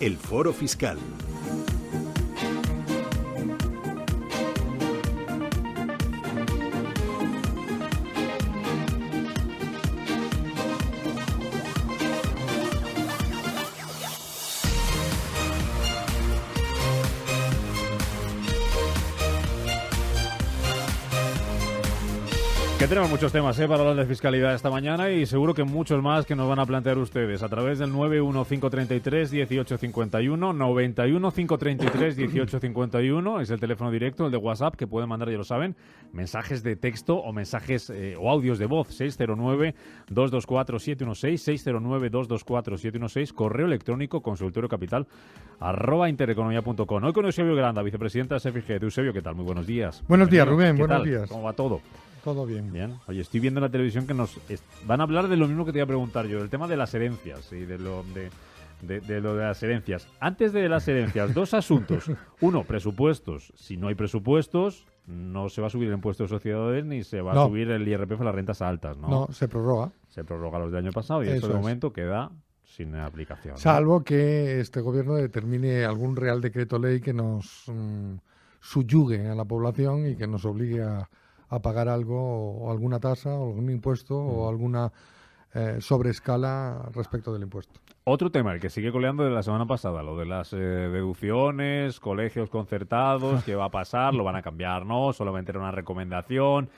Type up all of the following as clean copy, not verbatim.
el Foro Fiscal. Que tenemos muchos temas para hablar de fiscalidad esta mañana y seguro que muchos más que nos van a plantear ustedes a través del 915331851, 915331851 es el teléfono directo, el de WhatsApp, que pueden mandar, ya lo saben, mensajes de texto o mensajes o audios de voz, 609-224-716, 609-224-716, correo electrónico consultoriocapital@intereconomia.com. Hoy con Eusebio Granda, vicepresidenta de SFG. Eusebio, ¿qué tal? Muy buenos días. Buenos días, Rubén, ¿Qué buenos tal? días. ¿Cómo va todo? Todo bien. Bien. Oye, estoy viendo en la televisión que nos van a hablar de lo mismo que te iba a preguntar yo, del tema de las herencias y de lo de las herencias. Antes de las herencias, dos asuntos. Uno, presupuestos. Si no hay presupuestos, no se va a subir el impuesto de sociedades ni se va a subir el IRPF a las rentas altas, ¿no? No, se prorroga. Se prorroga los del año pasado y eso de momento queda sin aplicación, ¿no? Salvo que este gobierno determine algún real decreto ley que nos subyugue a la población y que nos obligue a pagar algo o alguna tasa o algún impuesto o alguna sobreescala respecto del impuesto. Otro tema, el que sigue coleando de la semana pasada, lo de las deducciones, colegios concertados, ¿qué va a pasar? ¿Lo van a cambiar? ¿No? Solamente era una recomendación.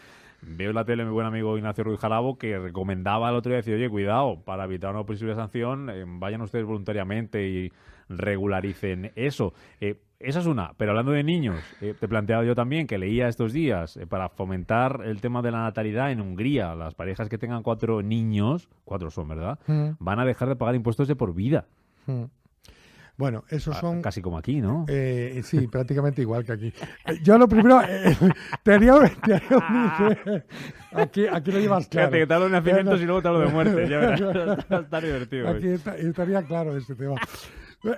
Veo en la tele mi buen amigo Ignacio Ruiz Jarabo que recomendaba el otro día, decir, oye, cuidado, para evitar una posible sanción, vayan ustedes voluntariamente y regularicen eso. Esa es una. Pero hablando de niños, te planteaba yo también que leía estos días para fomentar el tema de la natalidad en Hungría. Las parejas que tengan 4 niños, 4 son, ¿verdad? Van a dejar de pagar impuestos de por vida. Bueno, esos son... Casi como aquí, ¿no? Sí, prácticamente igual que aquí. Yo lo primero... te haría aquí lo llevas claro. Fíjate, que te hablo de nacimientos y luego te hablo de muerte. Ya verás, está divertido. Aquí estaría claro este tema.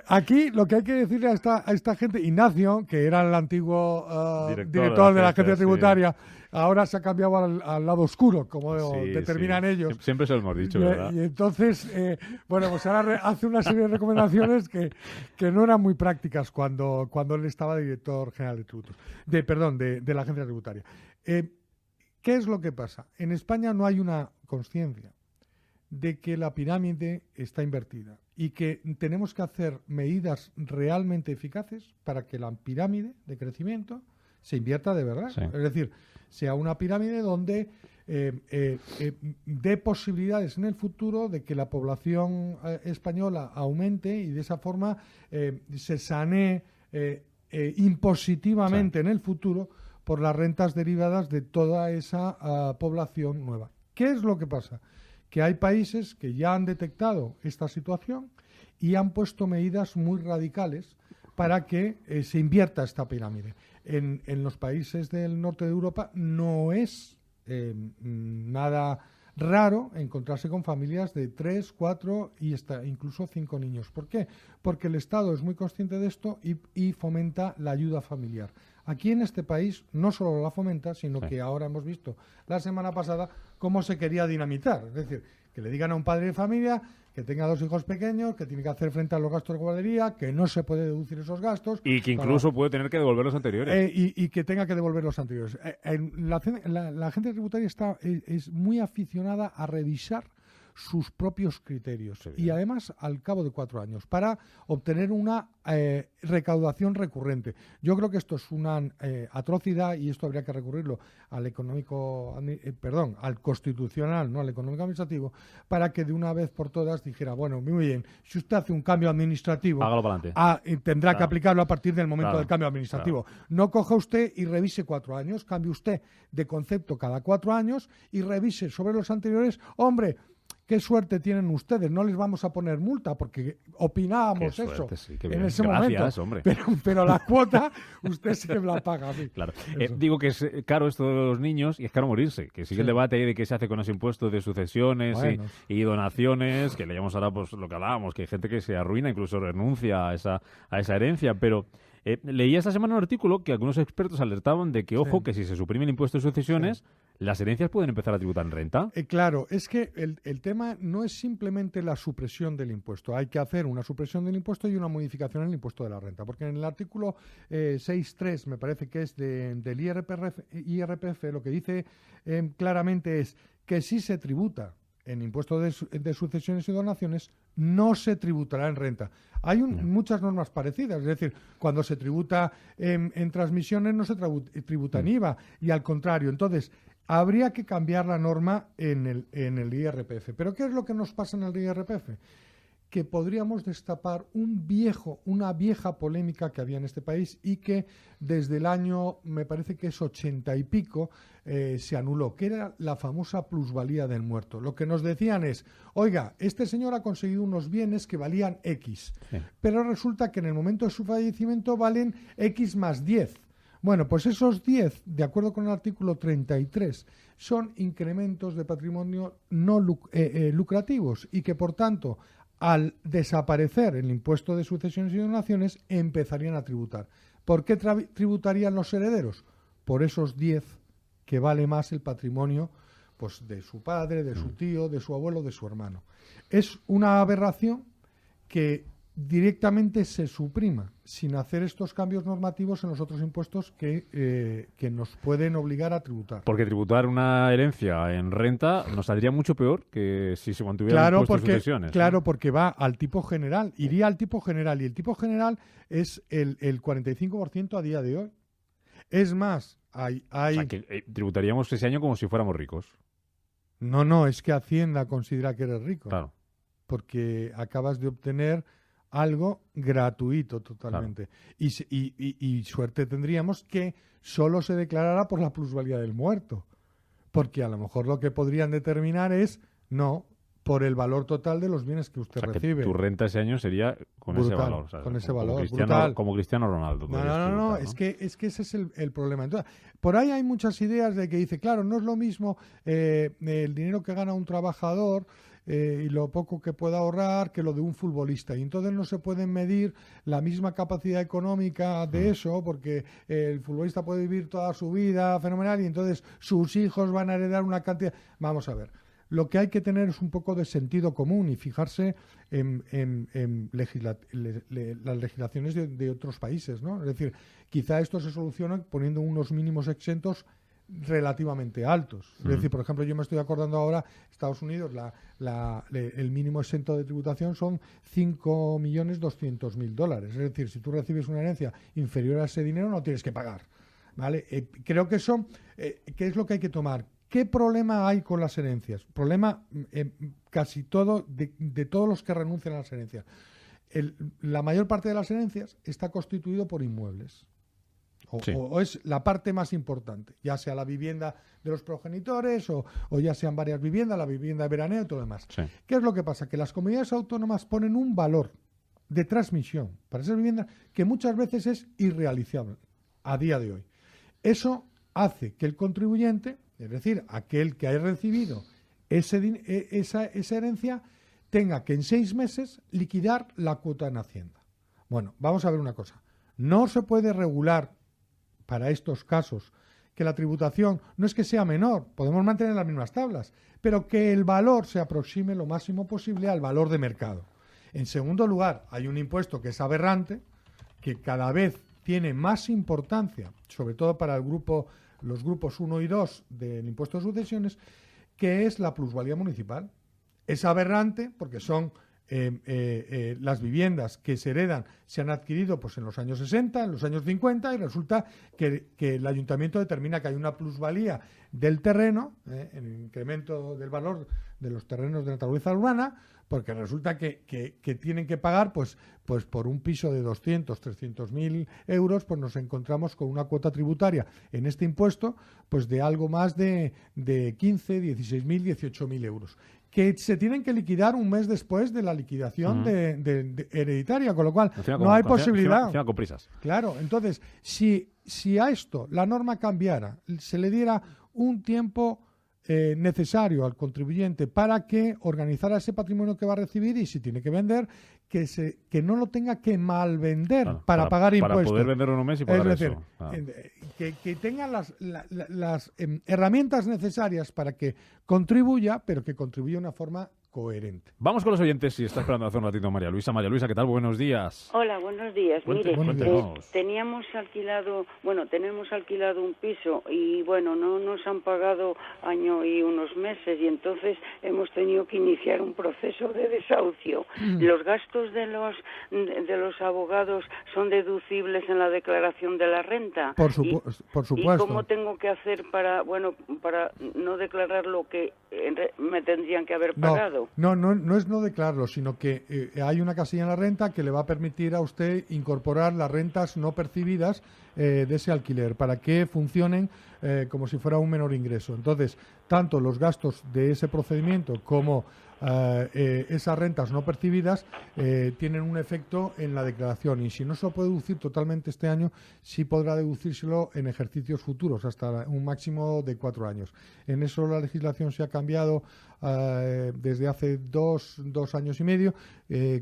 Aquí lo que hay que decirle a esta gente, Ignacio, que era el antiguo director de la agencia tributaria, ahora se ha cambiado al lado oscuro, como determinan ellos. Siempre se lo hemos dicho, ¿verdad? Y entonces, pues ahora hace una serie de recomendaciones que no eran muy prácticas cuando él estaba director general de tributos, de la agencia tributaria. ¿Qué es lo que pasa? En España no hay una conciencia de que la pirámide está invertida y que tenemos que hacer medidas realmente eficaces para que la pirámide de crecimiento se invierta de verdad. Sí. Es decir, sea una pirámide donde dé posibilidades en el futuro de que la población española aumente y de esa forma se sanee impositivamente en el futuro por las rentas derivadas de toda esa población nueva. ¿Qué es lo que pasa? Que hay países que ya han detectado esta situación y han puesto medidas muy radicales para que se invierta esta pirámide. En los países del norte de Europa no es nada raro encontrarse con familias de 3, 4 y incluso 5 niños. ¿Por qué? Porque el Estado es muy consciente de esto y fomenta la ayuda familiar. Aquí en este país no solo la fomenta, sino que ahora hemos visto la semana pasada cómo se quería dinamitar. Es decir, que le digan a un padre de familia que tenga 2 hijos pequeños, que tiene que hacer frente a los gastos de guardería, que no se puede deducir esos gastos. Y que incluso puede tener que devolver los anteriores. Y que tenga que devolver los anteriores. La agencia tributaria es muy aficionada a revisar sus propios criterios y además al cabo de 4 años para obtener una recaudación recurrente. Yo creo que esto es una atrocidad y esto habría que recurrirlo al al constitucional, no al económico administrativo, para que de una vez por todas dijera, bueno, muy bien, si usted hace un cambio administrativo, hágalo para adelante. Tendrá que aplicarlo a partir del momento del cambio administrativo. No coja usted y revise 4 años, cambie usted de concepto cada 4 años y revise sobre los anteriores. Hombre, qué suerte tienen ustedes, no les vamos a poner multa porque opinábamos eso en ese momento. Hombre. Pero la cuota usted sí que me la paga a mí. Claro. Digo que es caro esto de los niños y es caro morirse, que sigue el debate ahí de qué se hace con los impuestos de sucesiones y donaciones, que le llamamos ahora pues lo que hablábamos, que hay gente que se arruina, incluso renuncia a esa herencia, pero... leía esta semana un artículo que algunos expertos alertaban de que, ojo, que si se suprime el impuesto de sucesiones, ¿Las herencias pueden empezar a tributar en renta? Claro, es que el tema no es simplemente la supresión del impuesto. Hay que hacer una supresión del impuesto y una modificación en el impuesto de la renta. Porque en el artículo 6.3, me parece que es del IRPF, lo que dice claramente es que si se tributa en impuesto de sucesiones y donaciones, no se tributará en renta. Hay muchas normas parecidas, es decir, cuando se tributa en transmisiones no se tributa en IVA, y al contrario. Entonces, habría que cambiar la norma en el IRPF. ¿Pero qué es lo que nos pasa en el IRPF? Que podríamos destapar una vieja polémica que había en este país y que desde el año, me parece que es 80 y pico, se anuló, que era la famosa plusvalía del muerto. Lo que nos decían es, oiga, este señor ha conseguido unos bienes que valían X, pero resulta que en el momento de su fallecimiento valen X más 10. Bueno, pues esos 10, de acuerdo con el artículo 33, son incrementos de patrimonio no lucrativos y que, por tanto, al desaparecer el impuesto de sucesiones y donaciones, empezarían a tributar. ¿Por qué tributarían los herederos? Por esos 10 que vale más el patrimonio, pues, de su padre, de su tío, de su abuelo, de su hermano. Es una aberración que directamente se suprima sin hacer estos cambios normativos en los otros impuestos que nos pueden obligar a tributar. Porque tributar una herencia en renta nos saldría mucho peor que si se mantuviera el impuesto de sucesiones. Claro, porque va al tipo general, iría al tipo general, y el tipo general es el 45% a día de hoy. Es más, hay... O sea, que tributaríamos ese año como si fuéramos ricos. No, es que Hacienda considera que eres rico. Claro. Porque acabas de obtener algo gratuito totalmente. Claro. Y suerte tendríamos que solo se declarara por la plusvalía del muerto. Porque a lo mejor lo que podrían determinar es, no, por el valor total de los bienes que usted recibe. Que tu renta ese año sería con brutal, ese valor. ¿Sabes? Con ese valor, como Cristiano Ronaldo. No, es que ese es el problema. Entonces, por ahí hay muchas ideas de que dice, claro, no es lo mismo el dinero que gana un trabajador y lo poco que pueda ahorrar que lo de un futbolista. Y entonces no se pueden medir la misma capacidad económica de eso, porque el futbolista puede vivir toda su vida fenomenal y entonces sus hijos van a heredar una cantidad. Vamos a ver. Lo que hay que tener es un poco de sentido común y fijarse en las legislaciones de otros países, ¿no? Es decir, quizá esto se soluciona poniendo unos mínimos exentos relativamente altos. Es decir, por ejemplo, yo me estoy acordando ahora, Estados Unidos, el mínimo exento de tributación son $5.200.000. Es decir, si tú recibes una herencia inferior a ese dinero, no tienes que pagar, ¿vale? Creo que eso, ¿qué es lo que hay que tomar? ¿Qué problema hay con las herencias? Problema casi todo de todos los que renuncian a las herencias. La mayor parte de las herencias está constituido por inmuebles. O es la parte más importante, ya sea la vivienda de los progenitores o ya sean varias viviendas, la vivienda de veraneo y todo lo demás. Sí. ¿Qué es lo que pasa? Que las comunidades autónomas ponen un valor de transmisión para esas viviendas que muchas veces es irrealizable a día de hoy. Eso hace que el contribuyente, es decir, aquel que haya recibido esa herencia, tenga que en 6 meses liquidar la cuota en Hacienda. Bueno, vamos a ver una cosa. No se puede regular para estos casos que la tributación no es que sea menor, podemos mantener las mismas tablas, pero que el valor se aproxime lo máximo posible al valor de mercado. En segundo lugar, hay un impuesto que es aberrante, que cada vez tiene más importancia, sobre todo para los grupos 1 y 2 del impuesto de sucesiones, que es la plusvalía municipal. Es aberrante porque son las viviendas que se heredan se han adquirido pues en los años 60, en los años 50 y resulta que el ayuntamiento determina que hay una plusvalía del terreno, el incremento del valor de los terrenos de naturaleza urbana, porque resulta que tienen que pagar pues por un piso de 200, 300.000 euros, pues nos encontramos con una cuota tributaria en este impuesto pues de algo más de 15, 16.000, 18.000 euros. Que se tienen que liquidar un mes después de la liquidación de hereditaria, con lo cual no hay posibilidad. Encima con prisas. Claro, entonces, si a esto la norma cambiara, se le diera un tiempo necesario al contribuyente para que organizara ese patrimonio que va a recibir y si tiene que vender, que no lo tenga que malvender para pagar impuestos. Para poder vender un mes y pagar eso. Que tenga las herramientas necesarias para que contribuya, pero que contribuya de una forma coherente. Vamos con los oyentes, si está esperando hace un ratito María Luisa. María Luisa, ¿qué tal? Buenos días. Hola, buenos días. Cuéntenos. Tenemos alquilado un piso y bueno, no nos han pagado año y unos meses y entonces hemos tenido que iniciar un proceso de desahucio. Los gastos de los abogados son deducibles en la declaración de la renta. Por supuesto. ¿Y cómo tengo que hacer para no declarar lo que me tendrían que haber pagado? No es no declararlo, sino que hay una casilla en la renta que le va a permitir a usted incorporar las rentas no percibidas de ese alquiler para que funcionen como si fuera un menor ingreso. Entonces, tanto los gastos de ese procedimiento como esas rentas no percibidas tienen un efecto en la declaración y si no se lo puede deducir totalmente este año, sí podrá deducírselo en ejercicios futuros hasta un máximo de 4 años. En eso la legislación se ha cambiado desde hace dos años y medio,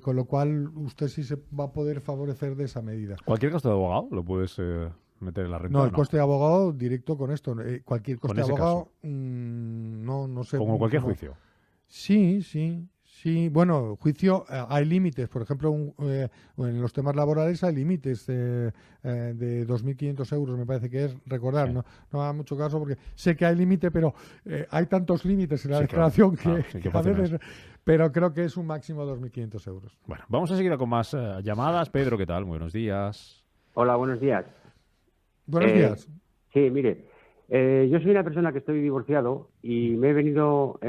con lo cual usted sí se va a poder favorecer de esa medida. ¿Cualquier gasto de abogado lo puedes meter en la renta? No, el coste de abogado directo con esto. Cualquier coste de abogado, no sé. Como cualquier juicio. Sí. Bueno, juicio, hay límites. Por ejemplo, en los temas laborales hay límites de 2.500 euros, me parece que es recordar. Sí. No haga mucho caso porque sé que hay límite, pero hay tantos límites en la declaración que a veces... Pero creo que es un máximo de 2.500 euros. Bueno, vamos a seguir con más llamadas. Pedro, ¿qué tal? Buenos días. Hola, buenos días. Buenos días. Sí, mire, yo soy una persona que estoy divorciado y me he venido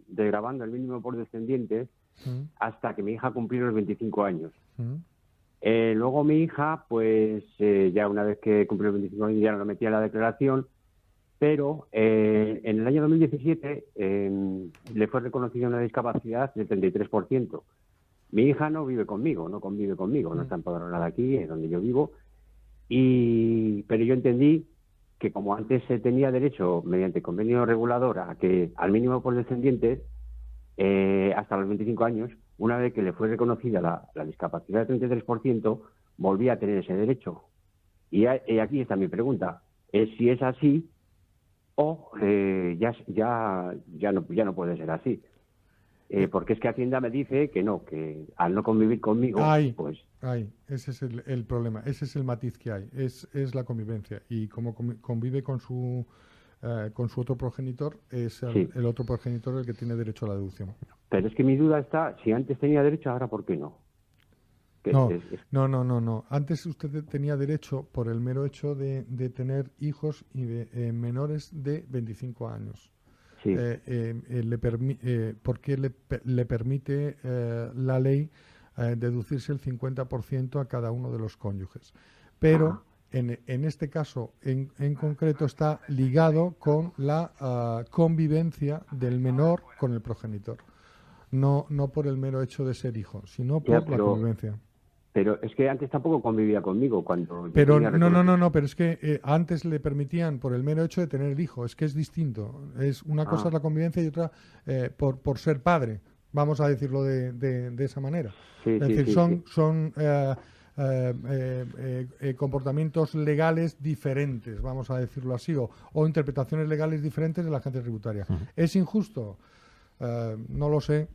degravando el mínimo por descendientes hasta que mi hija cumplió los 25 años. Luego mi hija, pues ya una vez que cumplió los 25 años ya no lo metía en la declaración, pero en el año 2017 le fue reconocida una discapacidad del 33%. Mi hija no vive conmigo, no está empadronada aquí, es donde yo vivo, pero yo entendí que como antes se tenía derecho, mediante convenio regulador, a que al mínimo por descendientes, hasta los 25 años, una vez que le fue reconocida la discapacidad del 33%, volvía a tener ese derecho. Y aquí está mi pregunta, es si es así o ya no puede ser así. Porque es que Hacienda me dice que no, que al no convivir conmigo, pues... Ese es el problema, ese es el matiz que hay, es la convivencia. Y como convive con su otro progenitor, es el otro progenitor el que tiene derecho a la deducción. Pero es que mi duda está, si antes tenía derecho, ahora ¿por qué no? No. Antes usted tenía derecho por el mero hecho de tener hijos y de menores de 25 años. Sí. Porque le permite la ley deducirse el 50% a cada uno de los cónyuges. Pero en este caso en concreto está ligado con la convivencia del menor con el progenitor. No por el mero hecho de ser hijo, sino por la convivencia. Pero es que antes tampoco convivía conmigo cuando... Pero no, pero es que antes le permitían por el mero hecho de tener el hijo, es que es distinto. Una cosa es la convivencia y otra por ser padre, vamos a decirlo de esa manera. Es decir, son comportamientos legales diferentes, vamos a decirlo así, o interpretaciones legales diferentes de la agencia tributaria. ¿Es injusto? No lo sé.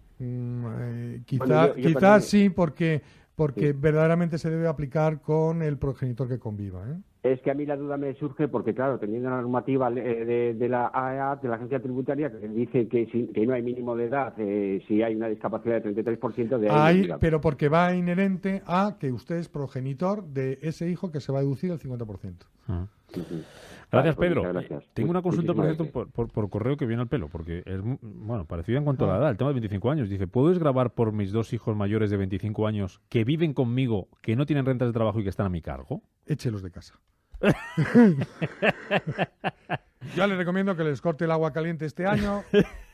Quizás sí, porque verdaderamente se debe aplicar con el progenitor que conviva. Es que a mí la duda me surge porque, claro, teniendo la normativa de la AEA, de la agencia tributaria, que dice que no hay mínimo de edad si hay una discapacidad del 33% de ahí. Pero porque va inherente a que usted es progenitor de ese hijo que se va a deducir el 50%. Gracias, Pedro. Gracias. Tengo una consulta, por cierto, por correo que viene al pelo, porque es parecido en cuanto a la edad. El tema de 25 años. Dice, ¿puedo desgravar por mis 2 hijos mayores de 25 años que viven conmigo, que no tienen rentas de trabajo y que están a mi cargo? Échelos de casa. Yo les recomiendo que les corte el agua caliente este año,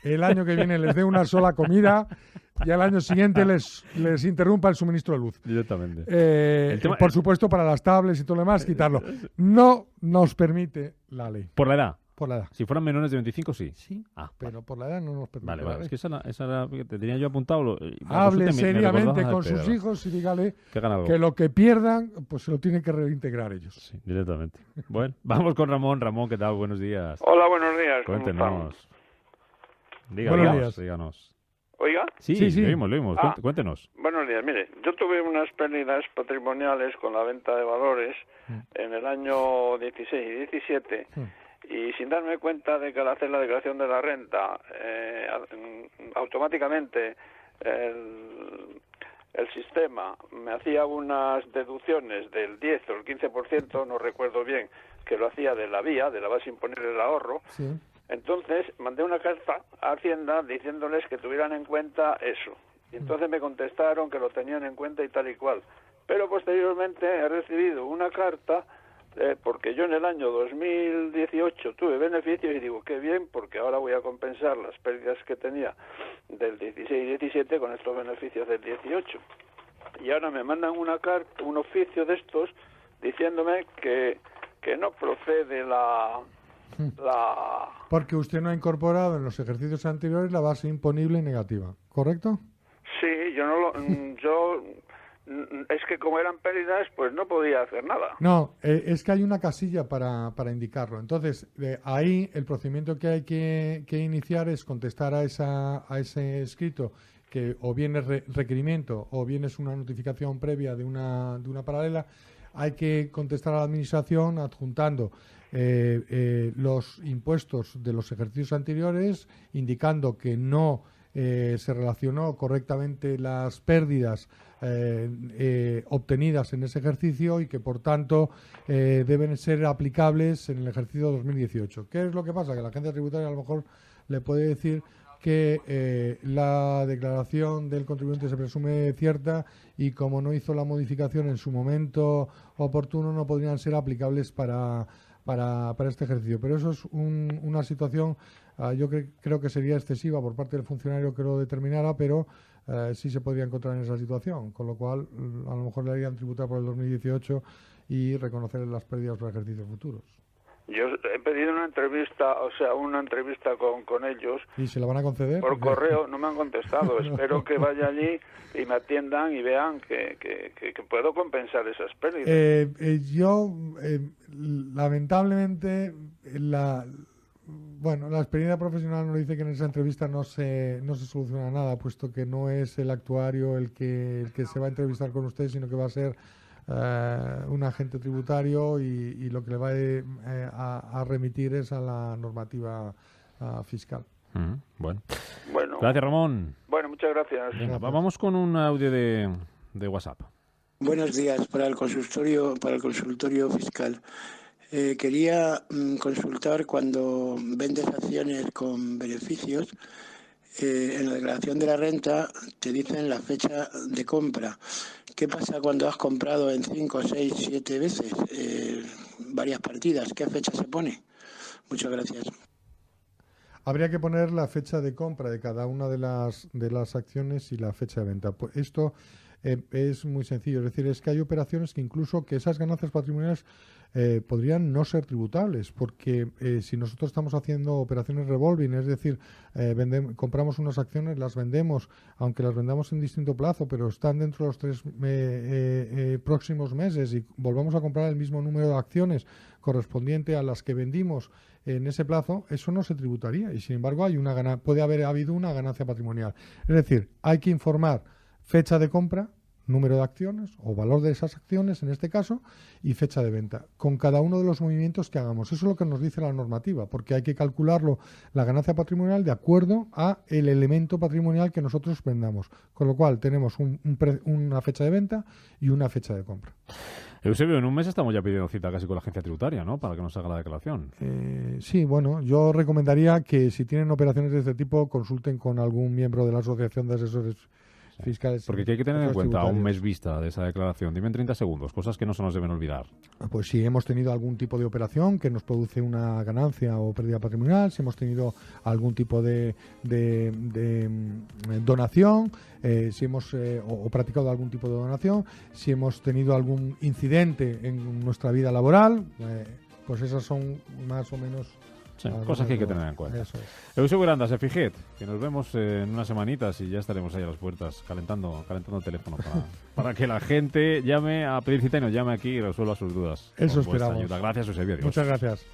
el año que viene les dé una sola comida y al año siguiente les interrumpa el suministro de luz. Directamente. Por supuesto, para las tablets y todo lo demás, quitarlo. No nos permite la ley. Por la edad. Por la edad. Si fueran menores de 25, sí. Sí, Ah, pero por la edad no nos permite. vale. Es que esa era que te tenía yo apuntado. Hable seriamente con sus hijos y dígale que lo que pierdan, pues se lo tienen que reintegrar ellos. Sí, directamente. Bueno, vamos con Ramón. Ramón, ¿qué tal? Buenos días. Hola, buenos días. Cuéntenos. Díganos. ¿Oiga? Sí, lo oímos. Cuéntenos. Buenos días. Mire, yo tuve unas pérdidas patrimoniales con la venta de valores en el año 16 y 17 y sin darme cuenta de que al hacer la declaración de la renta automáticamente el sistema me hacía unas deducciones del 10 o el 15%, no recuerdo bien, que lo hacía de la base imponible del ahorro. Sí. Entonces mandé una carta a Hacienda diciéndoles que tuvieran en cuenta eso. Y entonces me contestaron que lo tenían en cuenta y tal y cual. Pero posteriormente he recibido una carta porque yo en el año 2018 tuve beneficios y digo, qué bien, porque ahora voy a compensar las pérdidas que tenía del 16 y 17 con estos beneficios del 18. Y ahora me mandan una carta, un oficio de estos, diciéndome que no procede Porque usted no ha incorporado en los ejercicios anteriores la base imponible negativa, ¿correcto? Sí, es que como eran pérdidas, pues no podía hacer nada. No, es que hay una casilla para indicarlo. Entonces, ahí el procedimiento que hay que iniciar es contestar a ese escrito, que o bien es requerimiento o bien es una notificación previa de una paralela. Hay que contestar a la Administración adjuntando los impuestos de los ejercicios anteriores, indicando que no se relacionó correctamente las pérdidas obtenidas en ese ejercicio y que, por tanto, deben ser aplicables en el ejercicio 2018. ¿Qué es lo que pasa? Que la agencia tributaria a lo mejor le puede decir que la declaración del contribuyente se presume cierta y como no hizo la modificación en su momento oportuno no podrían ser aplicables para este ejercicio. Pero eso es una situación, yo creo que sería excesiva por parte del funcionario que lo determinara, pero sí se podría encontrar en esa situación, con lo cual a lo mejor le harían tributar por el 2018 y reconocer las pérdidas para ejercicios futuros. Yo he pedido una entrevista con ellos. ¿Y se la van a conceder? Por correo, no me han contestado. No. Espero que vaya allí y me atiendan y vean que puedo compensar esas pérdidas. Lamentablemente, la experiencia profesional nos dice que en esa entrevista no se soluciona nada, puesto que no es el actuario el que se va a entrevistar con usted, sino que va a ser un agente tributario y lo que le va a remitir es a la normativa fiscal. Bueno. Gracias, Ramón. Bueno, muchas gracias. Venga, vamos con un audio de WhatsApp. Buenos días, para el consultorio fiscal. Quería consultar cuando vendes acciones con beneficios. En la declaración de la renta te dicen la fecha de compra. ¿Qué pasa cuando has comprado en 5, 6, 7 veces varias partidas? ¿Qué fecha se pone? Muchas gracias. Habría que poner la fecha de compra de cada una de las acciones y la fecha de venta. Pues esto es muy sencillo. Es decir, es que hay operaciones que incluso que esas ganancias patrimoniales podrían no ser tributables, porque si nosotros estamos haciendo operaciones revolving, es decir, compramos unas acciones, las vendemos, aunque las vendamos en distinto plazo, pero están dentro de los 3 próximos meses y volvamos a comprar el mismo número de acciones correspondiente a las que vendimos en ese plazo, eso no se tributaría y sin embargo puede haber habido una ganancia patrimonial. Es decir, hay que informar fecha de compra, número de acciones o valor de esas acciones en este caso y fecha de venta con cada uno de los movimientos que hagamos. Eso es lo que nos dice la normativa, porque hay que calcularlo la ganancia patrimonial de acuerdo a el elemento patrimonial que nosotros vendamos, con lo cual tenemos una fecha de venta y una fecha de compra. Eusebio, en un mes estamos ya pidiendo cita casi con la agencia tributaria, ¿no?, para que nos haga la declaración. Sí, bueno, yo recomendaría que si tienen operaciones de este tipo consulten con algún miembro de la Asociación de Asesores Fiscales. Porque hay que tener en cuenta un mes vista de esa declaración. Dime en 30 segundos, cosas que no se nos deben olvidar. Pues si hemos tenido algún tipo de operación que nos produce una ganancia o pérdida patrimonial, si hemos tenido algún tipo de donación, si hemos o practicado algún tipo de donación, si hemos tenido algún incidente en nuestra vida laboral, pues esas son más o menos Sí, cosas que hay que tener en cuenta. Eusebio Granda, se fijet, que nos vemos en unas semanitas y ya estaremos ahí a las puertas calentando el teléfono para que la gente llame a pedir cita y nos llame aquí y resuelva sus dudas. Eso esperamos. Ayuda. Gracias, Eusebio. Muchas gracias.